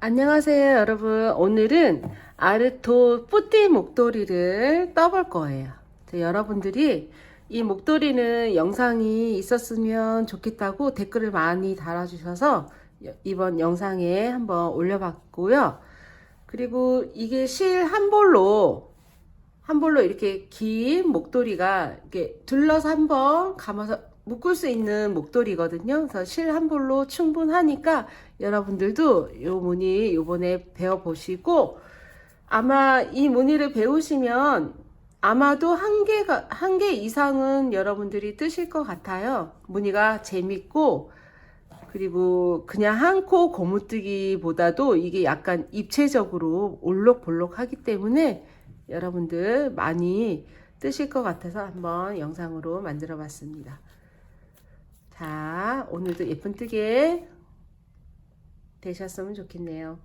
안녕하세요, 여러분. 오늘은 아르토 뿌띠 목도리를 떠볼 거예요. 여러분들이 이 목도리는 영상이 있었으면 좋겠다고 댓글을 많이 달아주셔서 이번 영상에 한번 올려봤고요. 그리고 이게 실 한 볼로 이렇게 긴 목도리가 이렇게 둘러서 한번 감아서 묶을 수 있는 목도리거든요. 그래서 실 한 볼로 충분하니까 여러분들도 요 무늬 요번에 배워보시고, 아마 이 무늬를 배우시면 아마도 한 개 이상은 여러분들이 뜨실 것 같아요. 무늬가 재밌고, 그리고 그냥 한 코 고무뜨기보다도 이게 약간 입체적으로 올록볼록 하기 때문에 여러분들 많이 뜨실 것 같아서 한번 영상으로 만들어 봤습니다. 자, 오늘도 예쁜 뜨개 되셨으면 좋겠네요.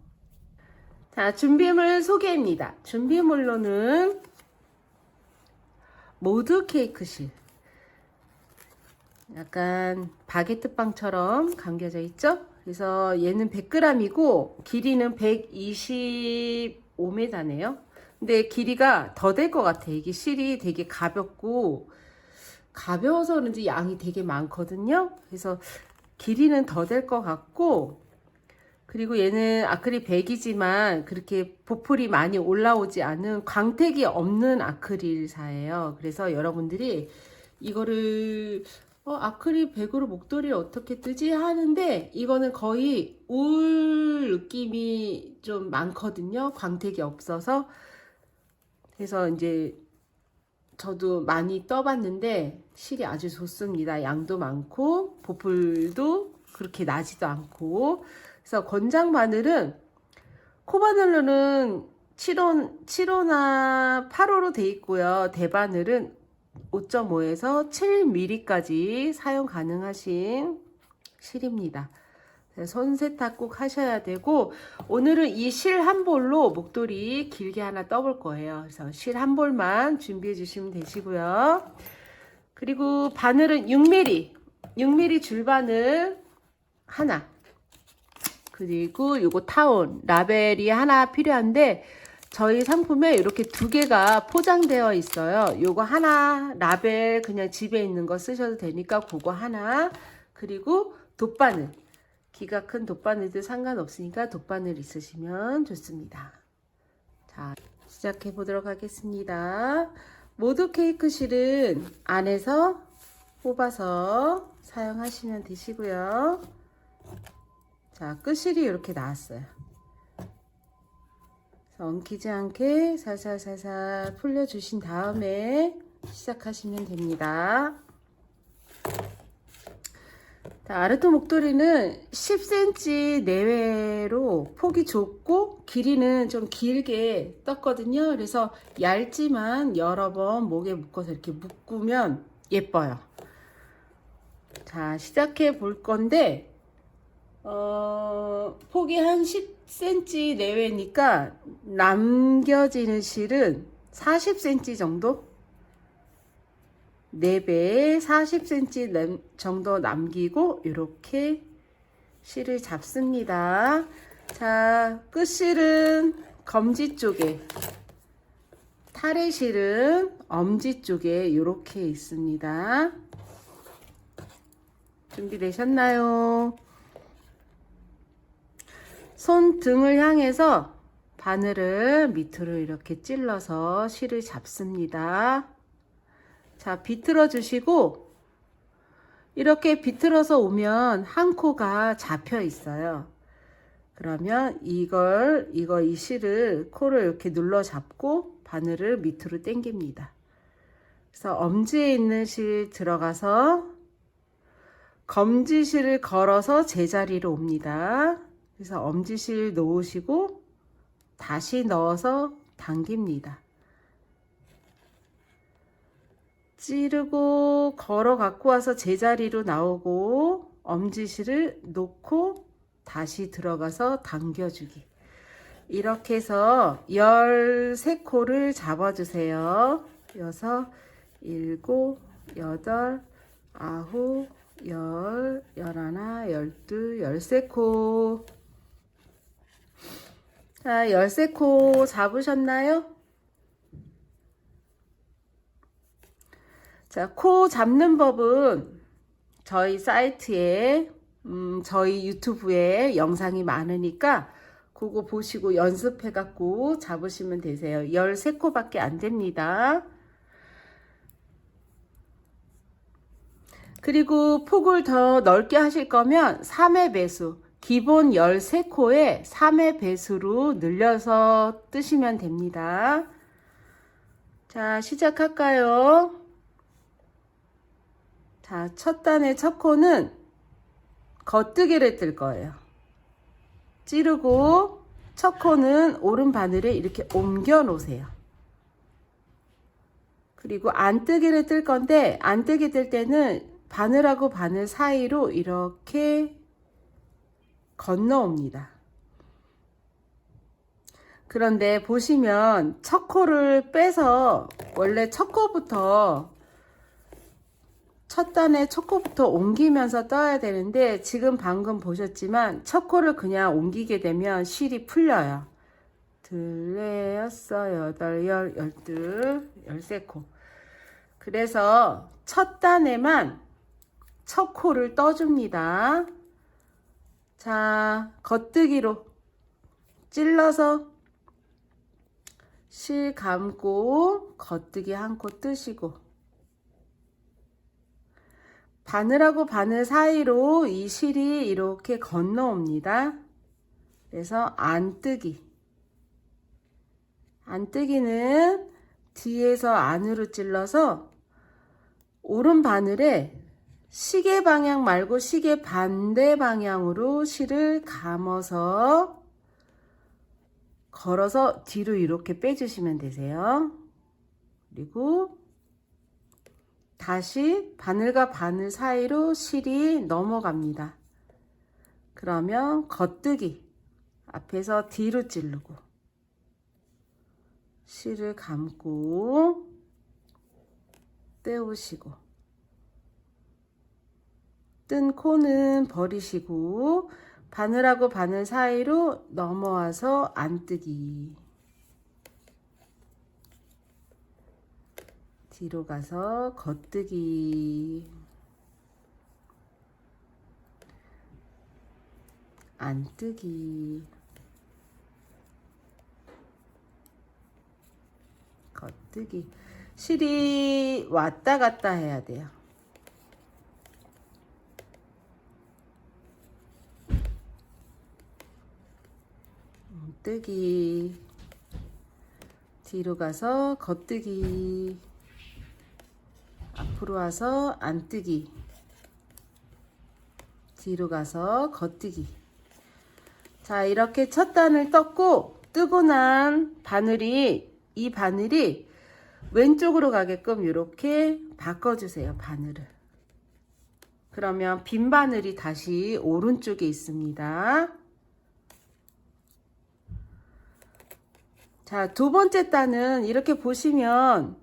자, 준비물 소개입니다. 준비물로는 모드 케이크 실, 약간 바게트 빵처럼 감겨져 있죠? 그래서 얘는 100g이고 길이는 125m네요. 근데 길이가 더 될 것 같아. 이게 실이 되게 가볍고, 가벼워서 그런지 양이 되게 많거든요. 그래서 길이는 더 될 것 같고, 그리고 얘는 아크릴 100이지만 그렇게 보풀이 많이 올라오지 않은 광택이 없는 아크릴사예요. 그래서 여러분들이 이거를 아크릴 100으로 목도리를 어떻게 뜨지 하는데, 이거는 거의 울 느낌이 좀 많거든요. 광택이 없어서. 그래서 이제 저도 많이 떠봤는데 실이 아주 좋습니다. 양도 많고 보풀도 그렇게 나지도 않고. 그래서 권장 바늘은, 코바늘로는 7호나 8호로 돼 있고요. 대바늘은 5.5에서 7mm까지 사용 가능하신 실입니다. 손 세탁 꼭 하셔야 되고, 오늘은 이 실 한 볼로 목도리 길게 하나 떠볼 거예요. 그래서 실 한 볼만 준비해 주시면 되시고요. 그리고 바늘은 6mm 줄바늘 하나, 그리고 요거 타온 라벨이 하나 필요한데, 저희 상품에 이렇게 두 개가 포장되어 있어요. 요거 하나, 라벨 그냥 집에 있는 거 쓰셔도 되니까 그거 하나, 그리고 돗바늘, 기가 큰 돗바늘도 상관없으니까 돗바늘 있으시면 좋습니다. 자, 시작해 보도록 하겠습니다. 모드 케이크 실은 안에서 뽑아서 사용하시면 되시고요. 자, 끝실이 이렇게 나왔어요. 엉키지 않게 살살살살 풀려주신 다음에 시작하시면 됩니다. 자, 아르토 목도리는 10cm 내외로 폭이 좁고 길이는 좀 길게 떴거든요. 그래서 얇지만 여러 번 목에 묶어서 이렇게 묶으면 예뻐요. 자, 시작해 볼 건데, 폭이 한 10cm 내외니까 남겨지는 실은 40cm 정도? 4배에 40cm 정도 남기고 이렇게 실을 잡습니다. 자, 끝실은 검지 쪽에, 타래 실은 엄지 쪽에 이렇게 있습니다. 준비되셨나요? 손등을 향해서 바늘을 밑으로 이렇게 찔러서 실을 잡습니다. 자, 비틀어 주시고, 이렇게 비틀어서 오면 한 코가 잡혀 있어요. 그러면 이 실을, 코를 이렇게 눌러 잡고 바늘을 밑으로 당깁니다. 그래서 엄지에 있는 실 들어가서 검지실을 걸어서 제자리로 옵니다. 그래서 엄지실 놓으시고 다시 넣어서 당깁니다. 찌르고 걸어 갖고 와서 제자리로 나오고 엄지실을 놓고 다시 들어가서 당겨주기. 이렇게 해서 13코를 잡아주세요. 6, 7, 8, 9, 10, 11, 12, 13코. 자, 열쇠코 잡으셨나요? 자, 코 잡는 법은 저희 사이트에 저희 유튜브에 영상이 많으니까 그거 보시고 연습해 갖고 잡으시면 되세요. 13코밖에 안 됩니다. 그리고 폭을 더 넓게 하실 거면 3의 배수, 기본 13코에 3의 배수로 늘려서 뜨시면 됩니다. 자, 시작할까요? 자, 첫 단의 첫 코는 겉뜨기를 뜰 거예요. 찌르고 첫 코는 오른 바늘에 이렇게 옮겨 놓으세요. 그리고 안뜨기를 뜰 건데 안뜨기 뜰 때는 바늘하고 바늘 사이로 이렇게 건너옵니다. 그런데 보시면 첫 코를 빼서 원래 첫 코부터 첫 단에 첫 코부터 옮기면서 떠야 되는데 지금 방금 보셨지만 첫 코를 그냥 옮기게 되면 실이 풀려요. 둘, 넷, 여섯, 여덟, 열, 열둘, 열세 코. 그래서 첫 단에만 첫 코를 떠줍니다. 자, 겉뜨기로 찔러서 실 감고 겉뜨기 한 코 뜨시고 바늘하고 바늘 사이로 이 실이 이렇게 건너옵니다. 그래서 안뜨기. 안뜨기는 뒤에서 안으로 찔러서 오른 바늘에 시계 방향 말고 시계 반대 방향으로 실을 감아서 걸어서 뒤로 이렇게 빼주시면 되세요. 그리고 다시 바늘과 바늘 사이로 실이 넘어갑니다. 그러면 겉뜨기 앞에서 뒤로 찌르고 실을 감고 떼우시고 뜬 코는 버리시고 바늘하고 바늘 사이로 넘어와서 안뜨기. 뒤로 가서 겉뜨기. 안뜨기. 겉뜨기. 실이 왔다 갔다 해야 돼요. 뜨기. 뒤로 가서 겉뜨기. 앞으로 와서 안뜨기. 뒤로 가서 겉뜨기. 자, 이렇게 첫 단을 떴고 뜨고 난 바늘이 이 바늘이 왼쪽으로 가게끔 이렇게 바꿔주세요. 바늘을. 그러면 빈 바늘이 다시 오른쪽에 있습니다. 자, 두 번째 단은 이렇게 보시면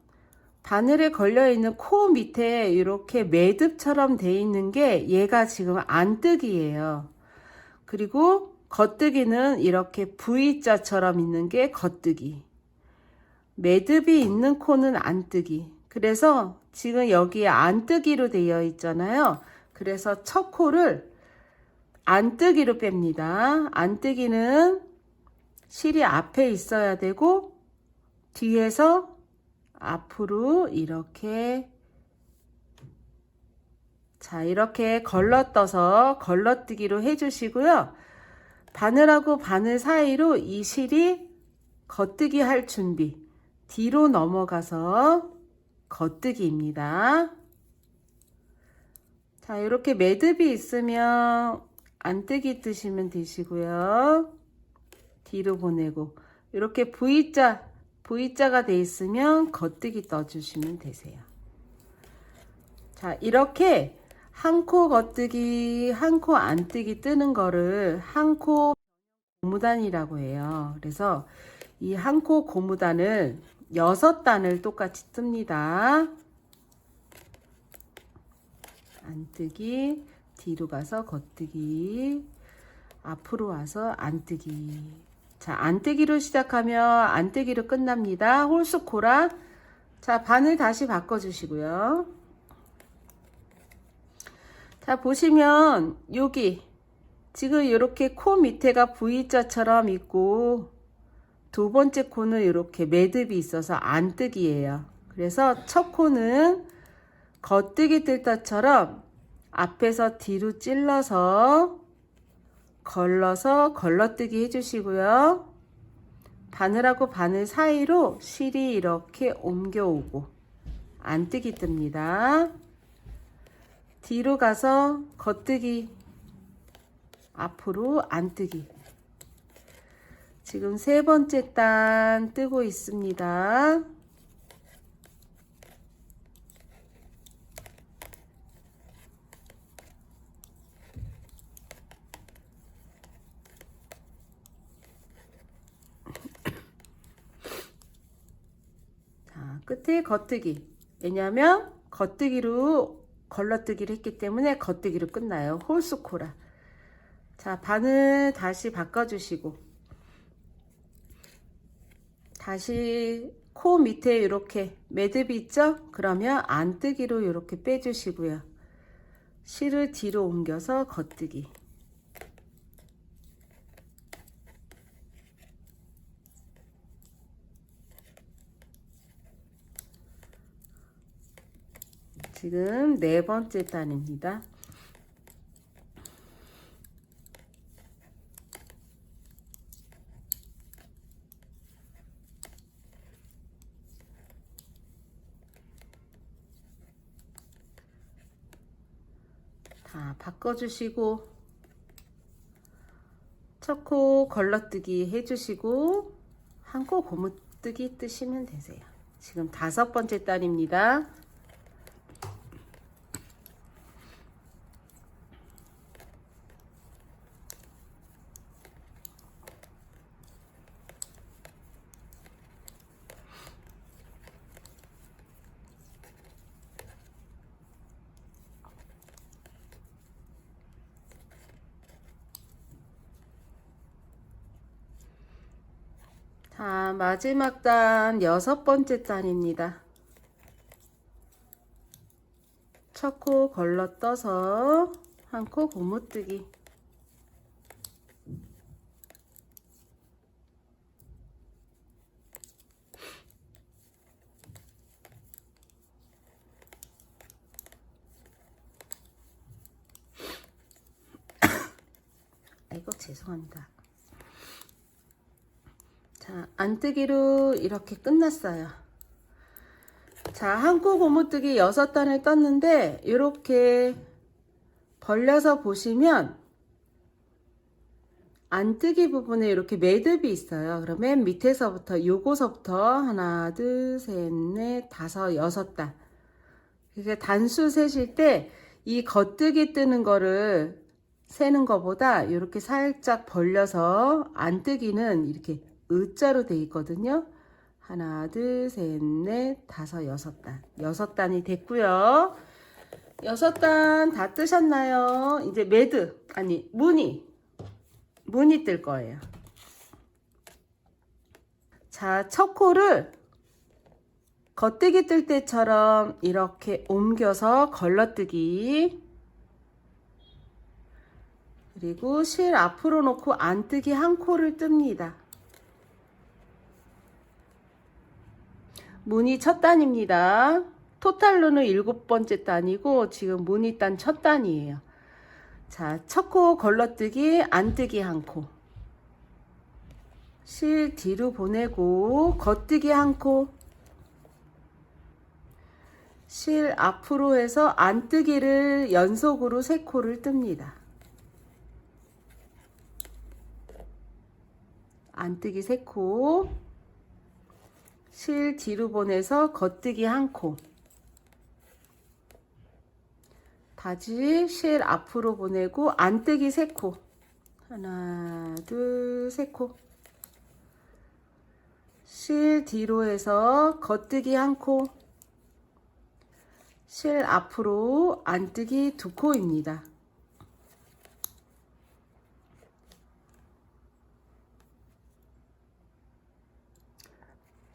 바늘에 걸려있는 코 밑에 이렇게 매듭처럼 돼 있는 게 얘가 지금 안뜨기예요. 그리고 겉뜨기는 이렇게 V자처럼 있는 게 겉뜨기. 매듭이 있는 코는 안뜨기. 그래서 지금 여기에 안뜨기로 되어 있잖아요. 그래서 첫 코를 안뜨기로 뺍니다. 안뜨기는 실이 앞에 있어야 되고 뒤에서 앞으로 이렇게 자 이렇게 걸러떠서 걸러뜨기로 해주시고요. 바늘하고 바늘 사이로 이 실이 겉뜨기 할 준비. 뒤로 넘어가서 겉뜨기입니다. 자 이렇게 매듭이 있으면 안뜨기 뜨시면 되시고요. 뒤로 보내고 이렇게 V자가 돼 있으면 겉뜨기 떠주시면 되세요. 자 이렇게 한 코 겉뜨기 한 코 안뜨기 뜨는 거를 한 코 고무단이라고 해요. 그래서 이 한 코 고무단을 6단을 똑같이 뜹니다. 안뜨기, 뒤로 가서 겉뜨기, 앞으로 와서 안뜨기. 자, 안뜨기로 시작하면 안뜨기로 끝납니다. 홀수코라. 자, 바늘 다시 바꿔주시고요. 자, 보시면 여기 지금 이렇게 코 밑에가 V자처럼 있고 두 번째 코는 이렇게 매듭이 있어서 안뜨기예요. 그래서 첫 코는 겉뜨기 뜰다처럼 앞에서 뒤로 찔러서 걸러서 걸러뜨기 해주시고요. 바늘하고 바늘 사이로 실이 이렇게 옮겨오고 안뜨기 뜹니다. 뒤로 가서 겉뜨기, 앞으로 안뜨기. 지금 세 번째 단 뜨고 있습니다. 자, 끝에 겉뜨기. 왜냐하면 겉뜨기로 걸러뜨기를 했기 때문에 겉뜨기로 끝나요. 홀수코라. 자, 바늘 다시 바꿔주시고 다시 코 밑에 이렇게 매듭이 있죠? 그러면 안뜨기로 이렇게 빼주시고요. 실을 뒤로 옮겨서 겉뜨기. 지금 네 번째 단입니다. 다 바꿔주시고 첫 코 걸러뜨기 해주시고 한 코 고무뜨기 뜨시면 되세요. 지금 다섯 번째 단입니다. 자, 마지막 단 여섯 번째 단입니다. 첫 코 걸러 떠서 한 코 고무뜨기. 아이고 죄송합니다. 자, 안뜨기로 이렇게 끝났어요. 자, 한 코 고무뜨기 6단을 떴는데 이렇게 벌려서 보시면 안뜨기 부분에 이렇게 매듭이 있어요. 그러면 밑에서부터 요거서부터 하나, 둘, 셋, 넷, 다섯, 6단. 이렇게 단수 세실 때 이 겉뜨기 뜨는 거를 세는 것보다 이렇게 살짝 벌려서 안뜨기는 이렇게 의자로 되어 있거든요. 하나, 둘, 셋, 넷, 다섯, 6단. 6단이 됐고요. 6단 다 뜨셨나요? 이제 매듭, 아니 무늬 뜰 거예요. 자, 첫 코를 겉뜨기 뜰 때처럼 이렇게 옮겨서 걸러뜨기. 그리고 실 앞으로 놓고 안뜨기 한 코를 뜹니다. 무늬 첫 단입니다. 토탈로는 7번째 단이고 지금 무늬 단 첫 단이에요. 자, 첫 코 걸러뜨기, 안뜨기 한 코. 실 뒤로 보내고 겉뜨기 한 코. 실 앞으로 해서 안뜨기를 연속으로 3코를 뜹니다. 안뜨기 3코. 실 뒤로 보내서 겉뜨기 한 코. 다시 실 앞으로 보내고 안뜨기 3코. 하나, 둘, 3코. 실 뒤로 해서 겉뜨기 한 코. 실 앞으로 안뜨기 2코입니다.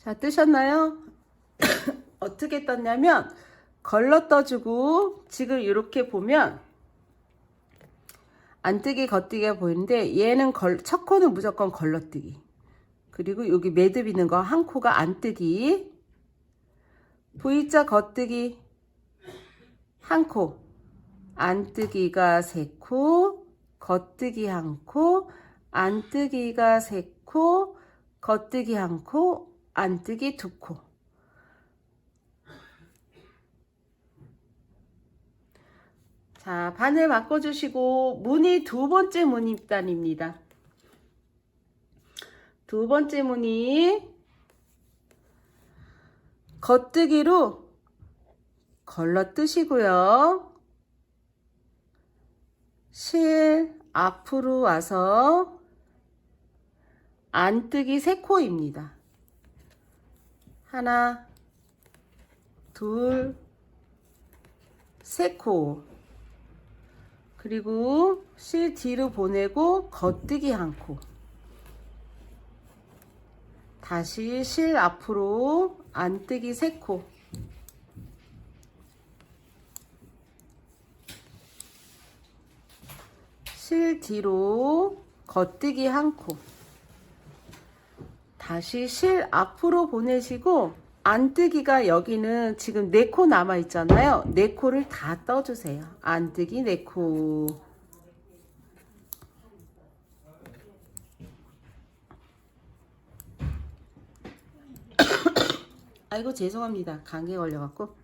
자, 뜨셨나요? 어떻게 떴냐면 걸러 떠주고, 지금 이렇게 보면 안뜨기 겉뜨기가 보이는데, 얘는 첫 코는 무조건 걸러뜨기, 그리고 여기 매듭 있는 거 한 코가 안뜨기, V자 겉뜨기 한 코, 안뜨기가 세 코, 겉뜨기 한 코, 안뜨기가 세 코, 겉뜨기 한 코, 안뜨기 두 코. 자, 바늘 바꿔주시고, 무늬 두 번째 무늬단입니다. 두 번째 무늬 겉뜨기로 걸러 뜨시고요. 실 앞으로 와서 안뜨기 3코입니다. 하나, 둘, 3코. 그리고 실 뒤로 보내고 겉뜨기 한 코. 다시 실 앞으로 안뜨기 3코. 실 뒤로 겉뜨기 한 코. 다시 실 앞으로 보내시고, 안뜨기가 여기는 지금 4코 남아 있잖아요. 4코를 다 떠주세요. 안뜨기 4코. 아이고 죄송합니다. 감기 걸려갖고.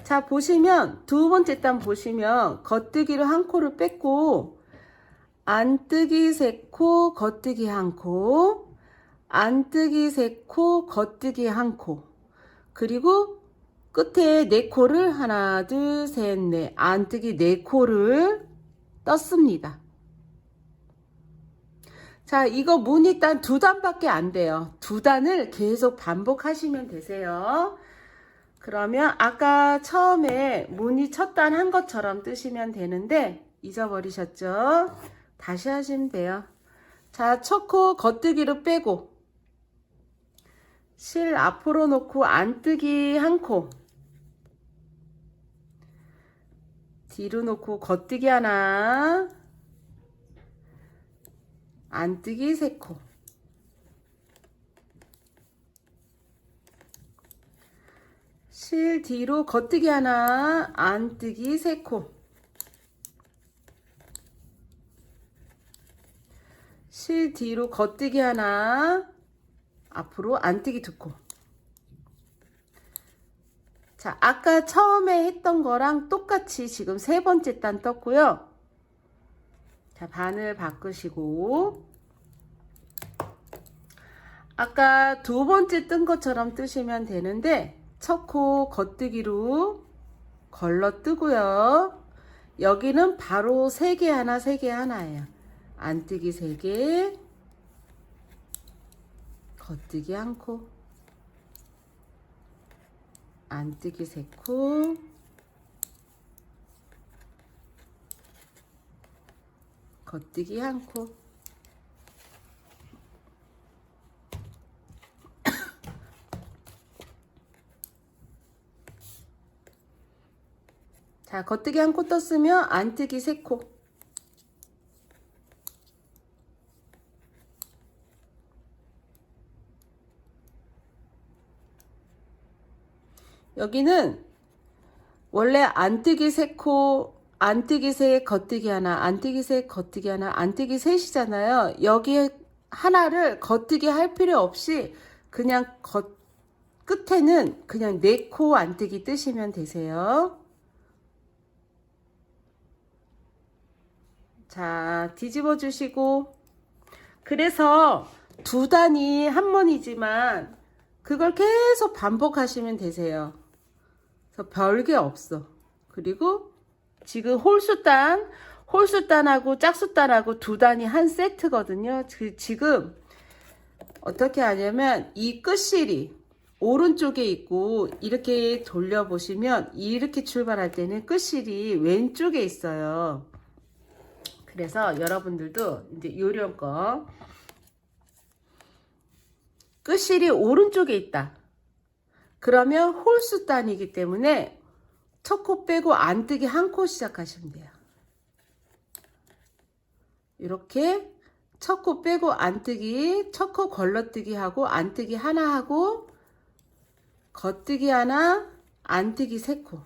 자, 보시면 두 번째 단 보시면 겉뜨기로 한 코를 뺐고, 안뜨기 3코, 겉뜨기 한 코, 안뜨기 3코, 겉뜨기 한 코, 그리고 끝에 4코를 하나, 둘, 셋, 넷, 안뜨기 4코를 떴습니다. 자, 이거 무늬단 2단밖에 안 돼요. 2단을 계속 반복하시면 되세요. 그러면 아까 처음에 무늬 첫 단 한 것처럼 뜨시면 되는데, 잊어버리셨죠? 다시 하시면 돼요. 자, 첫 코 겉뜨기로 빼고, 실 앞으로 놓고 안뜨기 한 코, 뒤로 놓고 겉뜨기 하나, 안뜨기 3코. 실 뒤로 겉뜨기 하나, 안뜨기 3코. 실 뒤로 겉뜨기 하나, 앞으로 안뜨기 2코. 자, 아까 처음에 했던 거랑 똑같이 지금 3번째 단 떴고요. 자, 바늘 바꾸시고, 아까 2번째 뜬 것처럼 뜨시면 되는데, 첫 코 겉뜨기로 걸러 뜨고요. 여기는 바로 3개 하나, 3개 하나예요. 안뜨기 3개, 겉뜨기 한 코, 안뜨기 3코, 겉뜨기 한 코. 자, 겉뜨기 한 코 떴으면 안뜨기 3코. 여기는 원래 안뜨기 3코, 안뜨기 3, 겉뜨기 하나, 안뜨기 3, 겉뜨기 하나, 안뜨기 3이잖아요. 여기 하나를 겉뜨기 할 필요 없이 그냥 끝에는 그냥 4코 안뜨기 뜨시면 되세요. 자, 뒤집어 주시고, 그래서 2단이 한 번이지만 그걸 계속 반복하시면 되세요. 그래서 별게 없어. 그리고 지금 홀수단하고 짝수단하고 2단이 한 세트거든요. 지금 어떻게 하냐면 이 끝실이 오른쪽에 있고, 이렇게 돌려보시면 이렇게 출발할 때는 끝실이 왼쪽에 있어요. 그래서 여러분들도 이제 요령껏 끝실이 오른쪽에 있다. 그러면 홀수 단이기 때문에 첫 코 빼고 안뜨기 한 코 시작하시면 돼요. 이렇게 첫 코 빼고 안뜨기, 첫 코 걸러뜨기 하고 안뜨기 하나 하고 겉뜨기 하나, 안뜨기 세 코.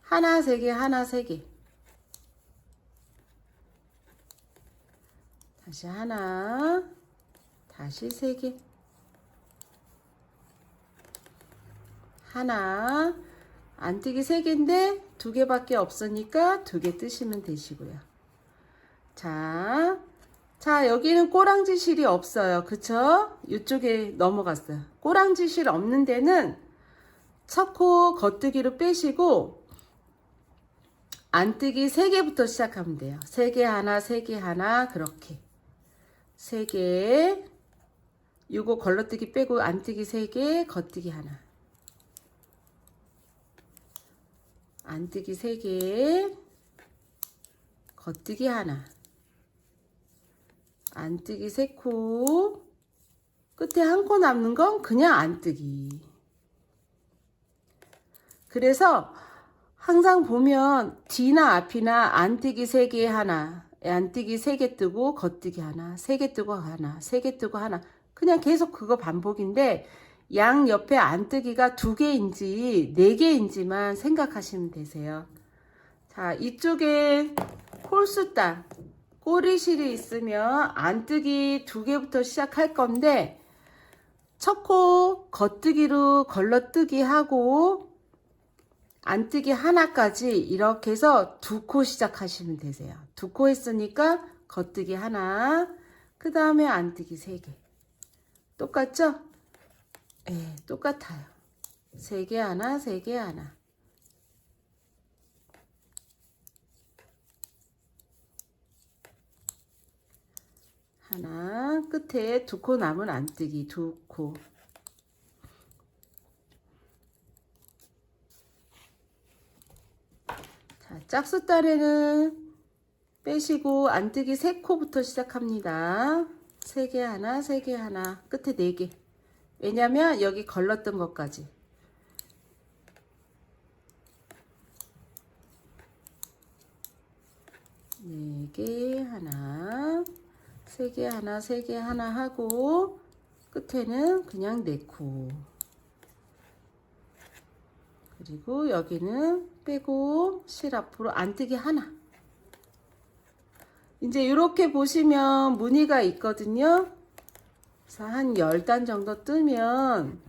하나 세 개, 하나 세 개. 다시 하나, 다시 세 개. 하나, 안뜨기 세 개인데 두 개밖에 없으니까 두 개 뜨시면 되시고요. 자, 여기는 꼬랑지 실이 없어요. 그쵸? 이쪽에 넘어갔어요. 꼬랑지 실 없는 데는 첫 코 겉뜨기로 빼시고 안뜨기 3개부터 시작하면 돼요. 3개 하나, 3개 하나, 그렇게. 3개. 요거 걸러뜨기 빼고 안뜨기 3개, 겉뜨기 하나. 안뜨기 3개, 겉뜨기 하나. 안뜨기 3코. 끝에 한 코 남는 건 그냥 안뜨기. 그래서 항상 보면 뒤나 앞이나 안뜨기 3개 하나, 안뜨기 3개 뜨고 겉뜨기 하나, 3개 뜨고 하나, 3개 뜨고 하나. 그냥 계속 그거 반복인데 양 옆에 안뜨기가 2개인지 4개인지만 생각하시면 되세요. 자, 이쪽에 홀수단 꼬리실이 있으면 안뜨기 2개부터 시작할 건데 첫 코 겉뜨기로 걸러뜨기 하고 안뜨기 하나까지 이렇게 해서 2코 시작하시면 되세요. 2코 했으니까 겉뜨기 하나, 그 다음에 안뜨기 3개. 똑같죠? 네, 똑같아요. 3개 하나, 3개 하나. 하나, 끝에 2코 남은 안뜨기 2코. 자, 짝수단에는 빼시고 안뜨기 3코부터 시작합니다. 3개 하나, 3개 하나, 끝에 4개. 왜냐면 여기 걸렀던 것까지. 4개 하나, 3개 하나, 3개 하나 하고 끝에는 그냥 4코. 그리고 여기는 빼고 실 앞으로 안뜨기 하나. 이제 이렇게 보시면 무늬가 있거든요. 그래서 한 10단 정도 뜨면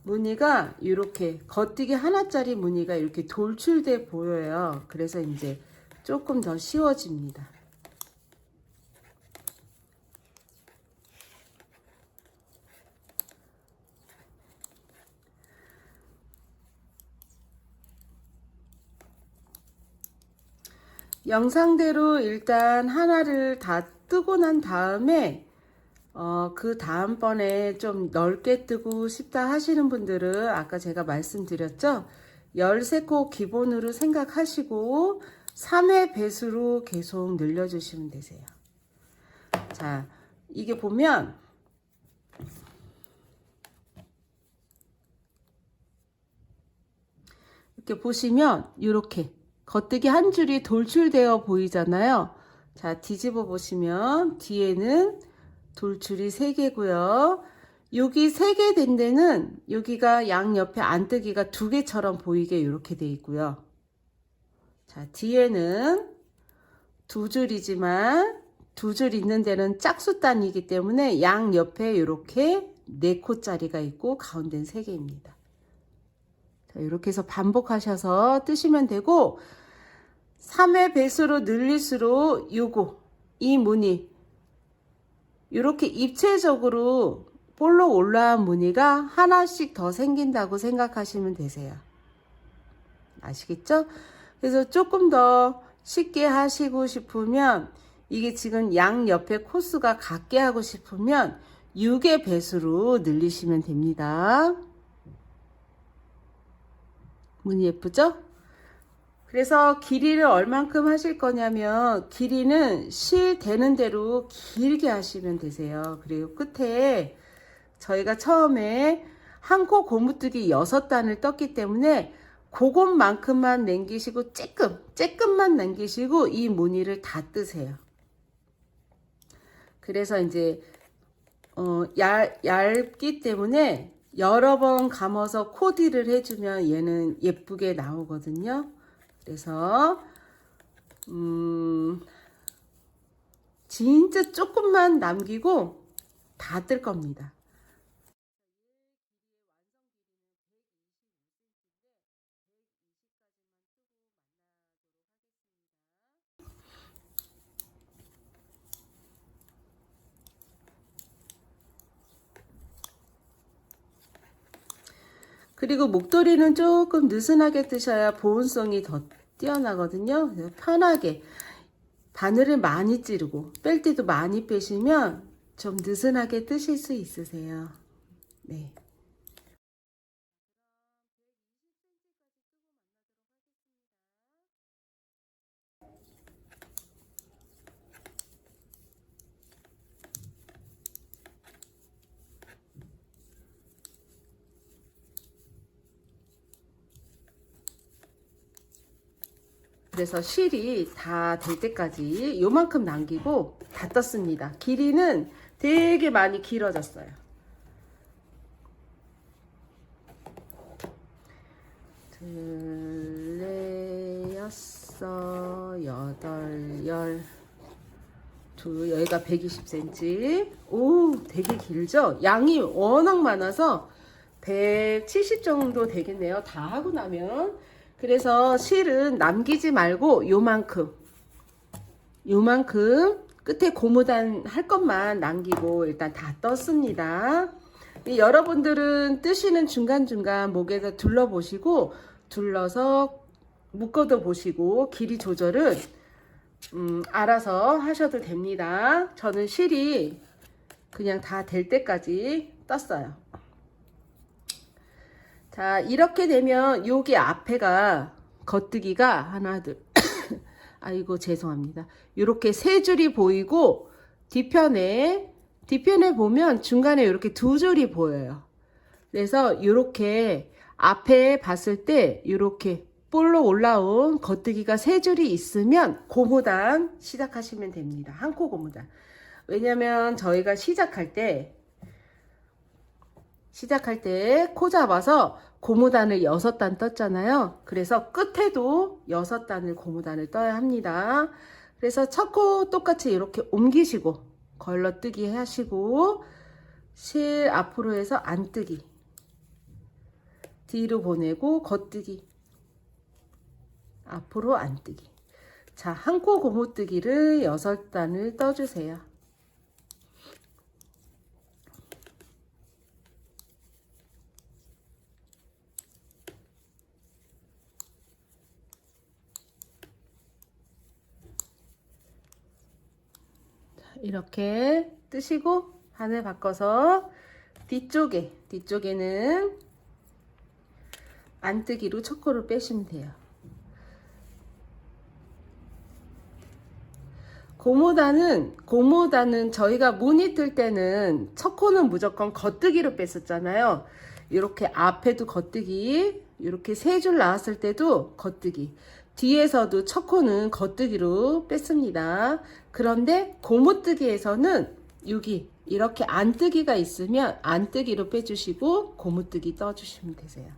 무늬가 이렇게 겉뜨기 하나짜리 무늬가 이렇게 돌출돼 보여요. 그래서 이제 조금 더 쉬워집니다. 영상대로 일단 하나를 다 뜨고 난 다음에 그 다음번에 좀 넓게 뜨고 싶다 하시는 분들은 아까 제가 말씀드렸죠? 13코 기본으로 생각하시고 3회 배수로 계속 늘려주시면 되세요. 자, 이게 보면 이렇게 보시면 이렇게 겉뜨기 한 줄이 돌출되어 보이잖아요. 자, 뒤집어 보시면 뒤에는 돌출이 3개고요. 여기 3개 된 데는 여기가 양옆에 안뜨기가 2개처럼 보이게 이렇게 돼 있고요. 자, 뒤에는 2줄이지만 2줄 있는 데는 짝수단이기 때문에 양옆에 이렇게 4코짜리가 있고 가운데는 3개입니다. 자, 이렇게 해서 반복하셔서 뜨시면 되고 3회 배수로 늘릴수록 이 무늬 이렇게 입체적으로 볼록 올라온 무늬가 하나씩 더 생긴다고 생각하시면 되세요. 아시겠죠? 그래서 조금 더 쉽게 하시고 싶으면 이게 지금 양 옆에 코스가 같게 하고 싶으면 6의 배수로 늘리시면 됩니다. 무늬 예쁘죠? 그래서 길이를 얼만큼 하실 거냐면 길이는 실 되는 대로 길게 하시면 되세요. 그리고 끝에 저희가 처음에 한 코 고무뜨기 6단을 떴기 때문에 그것만큼만 남기시고 쬐끔만 남기시고 이 무늬를 다 뜨세요. 그래서 이제 얇기 때문에 여러 번 감아서 코디를 해주면 얘는 예쁘게 나오거든요. 그래서 진짜 조금만 남기고 다 뜰 겁니다. 그리고 목도리는 조금 느슨하게 뜨셔야 보온성이 더 뛰어나거든요. 편하게 바늘을 많이 찌르고 뺄 때도 많이 빼시면 좀 느슨하게 뜨실 수 있으세요. 네. 그래서 실이 다 될 때까지 요만큼 남기고 다 떴습니다. 길이는 되게 많이 길어졌어요. 둘, 넷, 여섯, 여덟, 열. 여기가 120cm. 오, 되게 길죠? 양이 워낙 많아서 170 정도 되겠네요. 다 하고 나면. 그래서 실은 남기지 말고 요만큼 끝에 고무단 할 것만 남기고 일단 다 떴습니다. 여러분들은 뜨시는 중간중간 목에다 둘러보시고 둘러서 묶어도 보시고 길이 조절은 알아서 하셔도 됩니다. 저는 실이 그냥 다 될 때까지 떴어요. 자, 이렇게 되면 여기 앞에가 겉뜨기가 하나 둘 아이고 죄송합니다. 이렇게 세 줄이 보이고 뒤편에 보면 중간에 이렇게 두 줄이 보여요. 그래서 이렇게 앞에 봤을 때 이렇게 볼로 올라온 겉뜨기가 세 줄이 있으면 고무단 시작하시면 됩니다. 한 코 고무단. 왜냐면 저희가 시작할 때 코 잡아서 고무단을 6단 떴잖아요. 그래서 끝에도 6단을 고무단을 떠야 합니다. 그래서 첫 코 똑같이 이렇게 옮기시고 걸러뜨기 하시고 실 앞으로 해서 안뜨기 뒤로 보내고 겉뜨기 앞으로 안뜨기. 자, 한 코 고무뜨기를 6단을 떠주세요. 이렇게 뜨시고 바늘 바꿔서 뒤쪽에는 안뜨기로 첫 코를 빼시면 돼요. 고무단은 저희가 무늬 뜰 때는 첫 코는 무조건 겉뜨기로 뺐었잖아요. 이렇게 앞에도 겉뜨기, 이렇게 세 줄 나왔을 때도 겉뜨기, 뒤에서도 첫 코는 겉뜨기로 뺐습니다. 그런데 고무뜨기에서는 여기 이렇게 안뜨기가 있으면 안뜨기로 빼주시고 고무뜨기 떠주시면 되세요.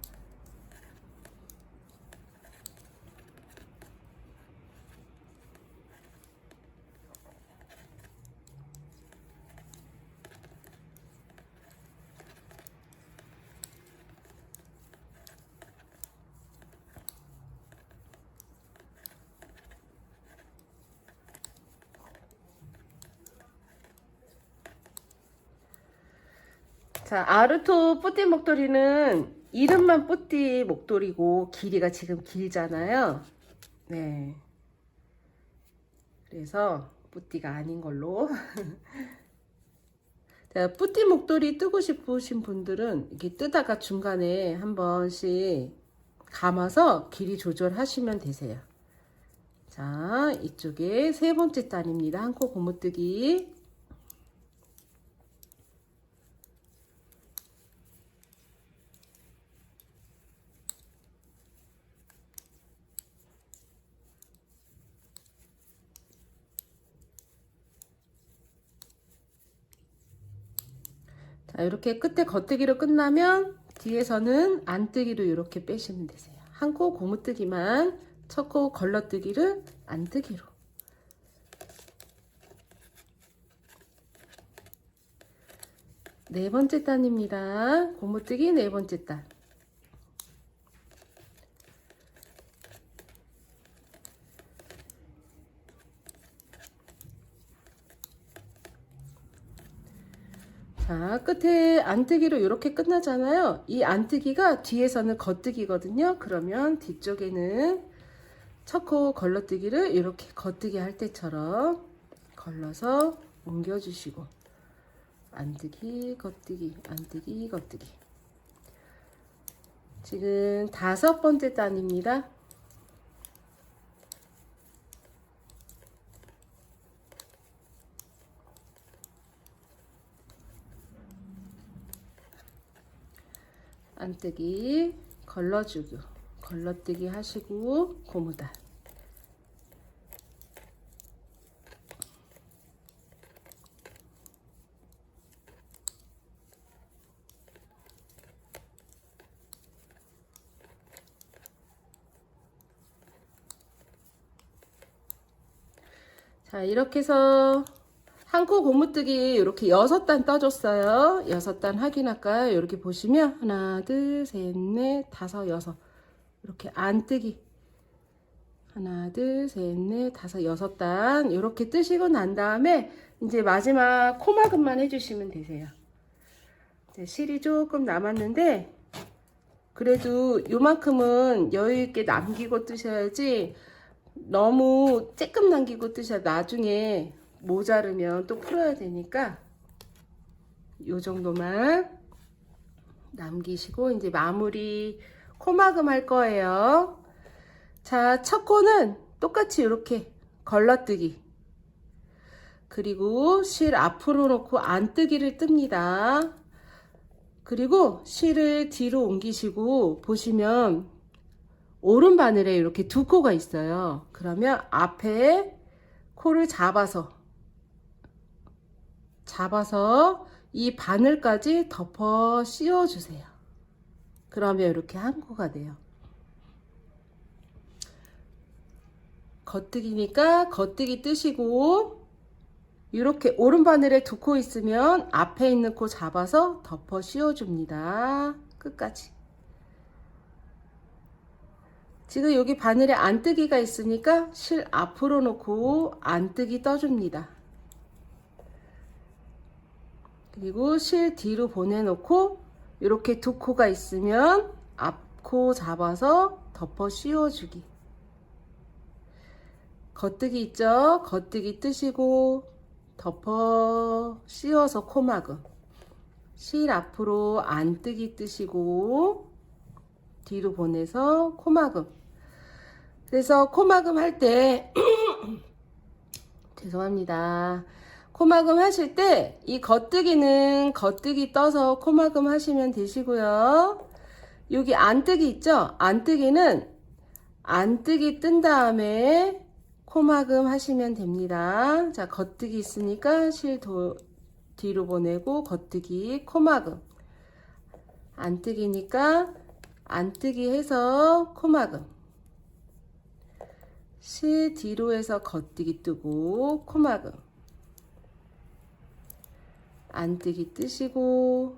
자, 아르토 뿌띠 목도리는 이름만 뿌띠 목도리고 길이가 지금 길잖아요. 네. 그래서 뿌띠가 아닌 걸로. 자, 뿌띠 목도리 뜨고 싶으신 분들은 이렇게 뜨다가 중간에 한 번씩 감아서 길이 조절하시면 되세요. 자, 이쪽에 세 번째 단입니다. 한 코 고무뜨기. 자, 이렇게 끝에 겉뜨기로 끝나면 뒤에서는 안뜨기로 이렇게 빼시면 되세요. 한 코 고무뜨기만, 첫 코 걸러뜨기를 안뜨기로. 네 번째 단입니다. 고무뜨기 네 번째 단. 자, 끝에 안뜨기로 이렇게 끝나잖아요. 이 안뜨기가 뒤에서는 겉뜨기거든요. 그러면 뒤쪽에는 첫 코 걸러뜨기를 이렇게 겉뜨기 할 때처럼 걸러서 옮겨주시고 안뜨기, 겉뜨기, 안뜨기, 겉뜨기. 지금 5번째 단입니다. 안뜨기, 걸러주고, 걸러뜨기 하시고 고무단. 자, 이렇게 해서 한 코 고무뜨기 이렇게 6단 떠줬어요. 6단 확인할까요? 이렇게 보시면 하나, 둘, 셋, 넷, 다섯, 여섯. 이렇게 안뜨기. 하나, 둘, 셋, 넷, 다섯, 6단. 이렇게 뜨시고 난 다음에 이제 마지막 코막음만 해주시면 되세요. 이제 실이 조금 남았는데 그래도 요만큼은 여유있게 남기고 뜨셔야지 너무 쬐끔 남기고 뜨셔야 나중에 모자르면 또 풀어야 되니까 요 정도만 남기시고 이제 마무리 코막음 할 거예요. 자, 첫 코는 똑같이 이렇게 걸러뜨기, 그리고 실 앞으로 놓고 안뜨기를 뜹니다. 그리고 실을 뒤로 옮기시고 보시면 오른 바늘에 이렇게 두 코가 있어요. 그러면 앞에 코를 잡아서 이 바늘까지 덮어 씌워 주세요. 그러면 이렇게 한 코가 돼요. 겉뜨기니까 겉뜨기 뜨시고 이렇게 오른 바늘에 두 코 있으면 앞에 있는 코 잡아서 덮어 씌워 줍니다. 끝까지. 지금 여기 바늘에 안뜨기가 있으니까 실 앞으로 놓고 안뜨기 떠줍니다. 그리고 실 뒤로 보내놓고 이렇게 두 코가 있으면 앞코 잡아서 덮어 씌워주기. 겉뜨기 있죠? 겉뜨기 뜨시고 덮어 씌워서 코막음. 실 앞으로 안뜨기 뜨시고 뒤로 보내서 코막음. 그래서 코막음 할 때 죄송합니다. 코막음 하실 때 이 겉뜨기는 겉뜨기 떠서 코막음 하시면 되시고요. 여기 안뜨기 있죠? 안뜨기는 안뜨기 뜬 다음에 코막음 하시면 됩니다. 자, 겉뜨기 있으니까 실 뒤로 보내고 겉뜨기, 코막음. 안뜨기니까 안뜨기 해서 코막음. 실 뒤로 해서 겉뜨기 뜨고 코막음. 안뜨기 뜨시고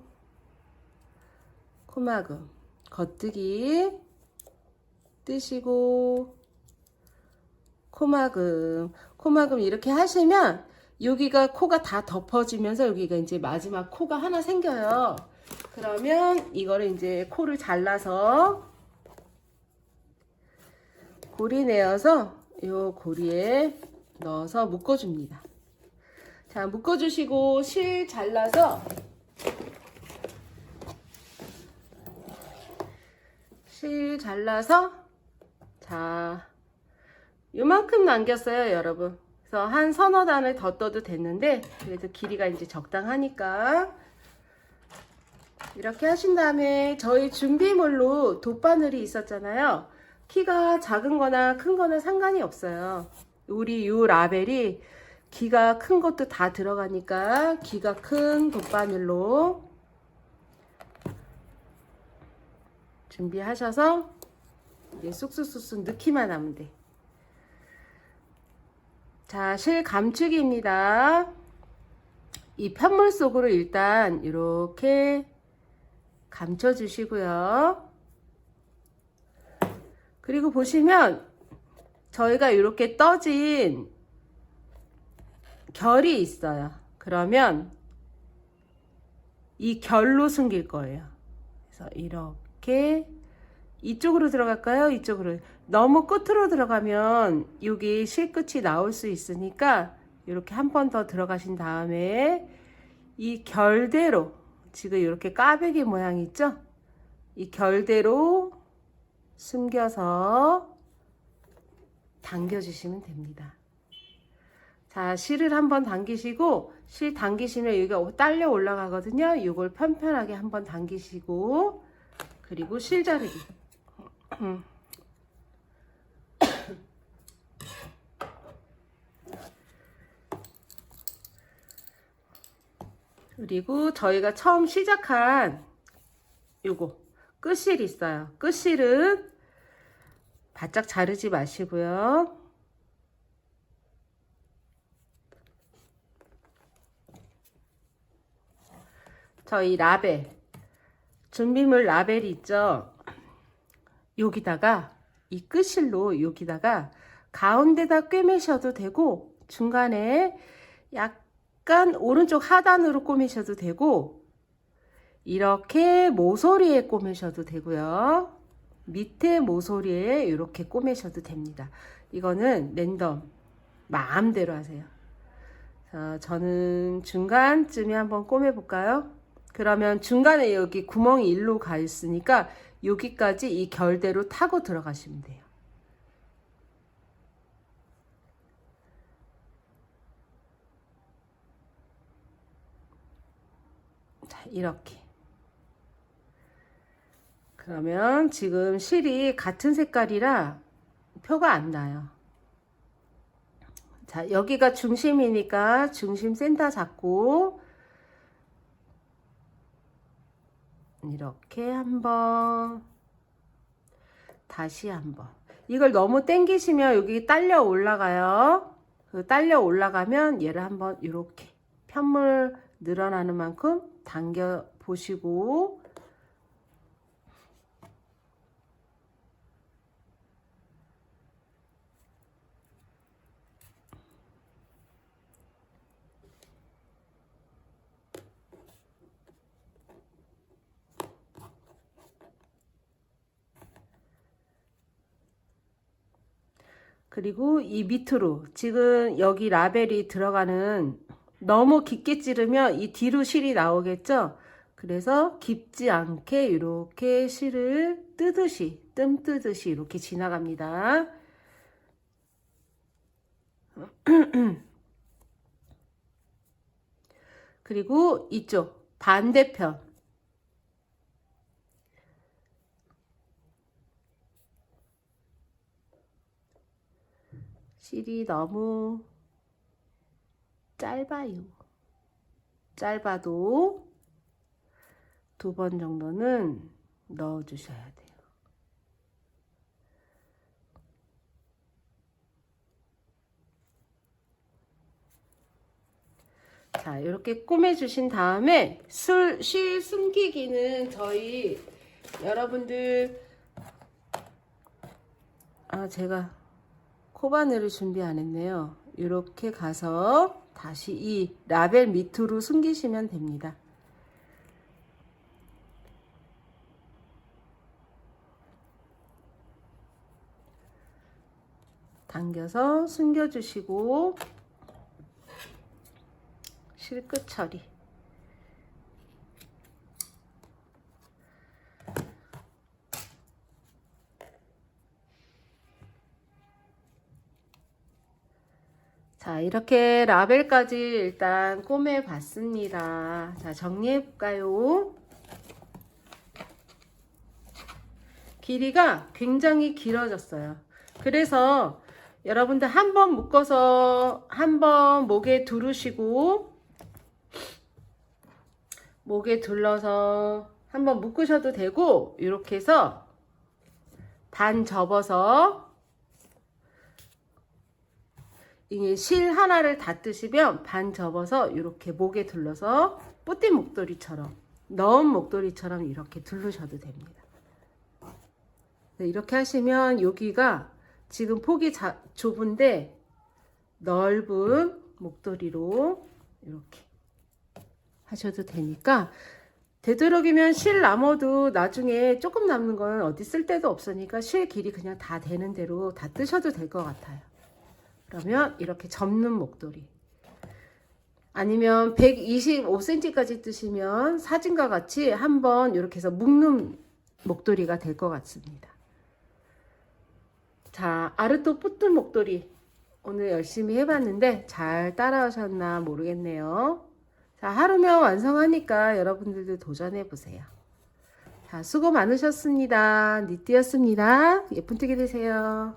코막음. 겉뜨기 뜨시고 코막음. 코막음 이렇게 하시면 여기가 코가 다 덮어지면서 여기가 이제 마지막 코가 하나 생겨요. 그러면 이거를 이제 코를 잘라서 고리 내어서 요 고리에 넣어서 묶어줍니다. 자, 묶어주시고 실 잘라서 자, 요만큼 남겼어요, 여러분. 그래서 한 서너 단을 더 떠도 됐는데 그래도 길이가 이제 적당하니까 이렇게 하신 다음에 저희 준비물로 돗바늘이 있었잖아요. 키가 작은 거나 큰 거는 상관이 없어요. 우리 요 라벨이 기가 큰 것도 다 들어가니까 기가 큰 돗바늘로 준비하셔서 이제 쑥쑥쑥쑥 넣기만 하면 돼. 자, 실 감추기입니다. 이 편물 속으로 일단 이렇게 감춰 주시고요. 그리고 보시면 저희가 이렇게 떠진 결이 있어요. 그러면 이 결로 숨길 거예요. 그래서 이렇게 이쪽으로 들어갈까요? 이쪽으로. 너무 끝으로 들어가면 여기 실끝이 나올 수 있으니까 이렇게 한 번 더 들어가신 다음에 이 결대로, 지금 이렇게 까베기 모양 있죠? 이 결대로 숨겨서 당겨주시면 됩니다. 자, 실을 한번 당기시고, 실 당기시면 여기가 딸려 올라가거든요. 이걸 편편하게 한번 당기시고, 그리고 실 자르기. 그리고 저희가 처음 시작한 요거 끝실 있어요. 끝실은 바짝 자르지 마시고요. 저희 라벨, 준비물 라벨이 있죠. 여기다가 이 끝실로 여기다가 가운데다 꿰매셔도 되고 중간에 약간 오른쪽 하단으로 꿰매셔도 되고 이렇게 모서리에 꿰매셔도 되고요. 밑에 모서리에 이렇게 꿰매셔도 됩니다. 이거는 랜덤 마음대로 하세요. 자, 저는 중간쯤에 한번 꿰매 볼까요? 그러면 중간에 여기 구멍이 일로 가 있으니까 여기까지 이 결대로 타고 들어가시면 돼요. 자, 이렇게. 그러면 지금 실이 같은 색깔이라 표가 안 나요. 자, 여기가 중심이니까 중심 센터 잡고 이렇게 한번, 다시 한번. 이걸 너무 당기시면 여기 딸려 올라가요. 딸려 올라가면 얘를 한번 이렇게 편물 늘어나는 만큼 당겨 보시고, 그리고 이 밑으로 지금 여기 라벨이 들어가는, 너무 깊게 찌르면 이 뒤로 실이 나오겠죠. 그래서 깊지 않게 이렇게 실을 뜨듯이, 뜸 뜨듯이 이렇게 지나갑니다. 그리고 이쪽 반대편, 실이 너무 짧아요. 짧아도 2번 정도는 넣어 주셔야 돼요. 자, 이렇게 꾸며 주신 다음에 실 숨기기는 저희 여러분들, 제가 코바늘을 준비 안 했네요. 이렇게 가서 다시 이 라벨 밑으로 숨기시면 됩니다. 당겨서 숨겨주시고 실끝 처리. 자, 이렇게 라벨까지 일단 꼬매 봤습니다. 자, 정리해 볼까요? 길이가 굉장히 길어졌어요. 그래서 여러분들 한번 묶어서 한번 목에 두르시고, 목에 둘러서 한번 묶으셔도 되고 이렇게 해서 반 접어서 이게 실 하나를 다 뜨시면 반 접어서 이렇게 목에 둘러서 뿌띠 목도리처럼 넣은 목도리처럼 이렇게 두르셔도 됩니다. 네, 이렇게 하시면 여기가 지금 폭이 좁은데 넓은 목도리로 이렇게 하셔도 되니까 되도록이면 실 남아도 나중에 조금 남는 건 어디 쓸 데도 없으니까 실 길이 그냥 다 되는 대로 다 뜨셔도 될 것 같아요. 그러면 이렇게 접는 목도리 아니면 125cm까지 뜨시면 사진과 같이 한번 이렇게 해서 묶는 목도리가 될 것 같습니다. 자, 아르토 뿌뜨 목도리 오늘 열심히 해봤는데 잘 따라오셨나 모르겠네요. 자, 하루면 완성하니까 여러분들도 도전해보세요. 자, 수고 많으셨습니다. 니띠였습니다. 예쁜 뜨기 되세요.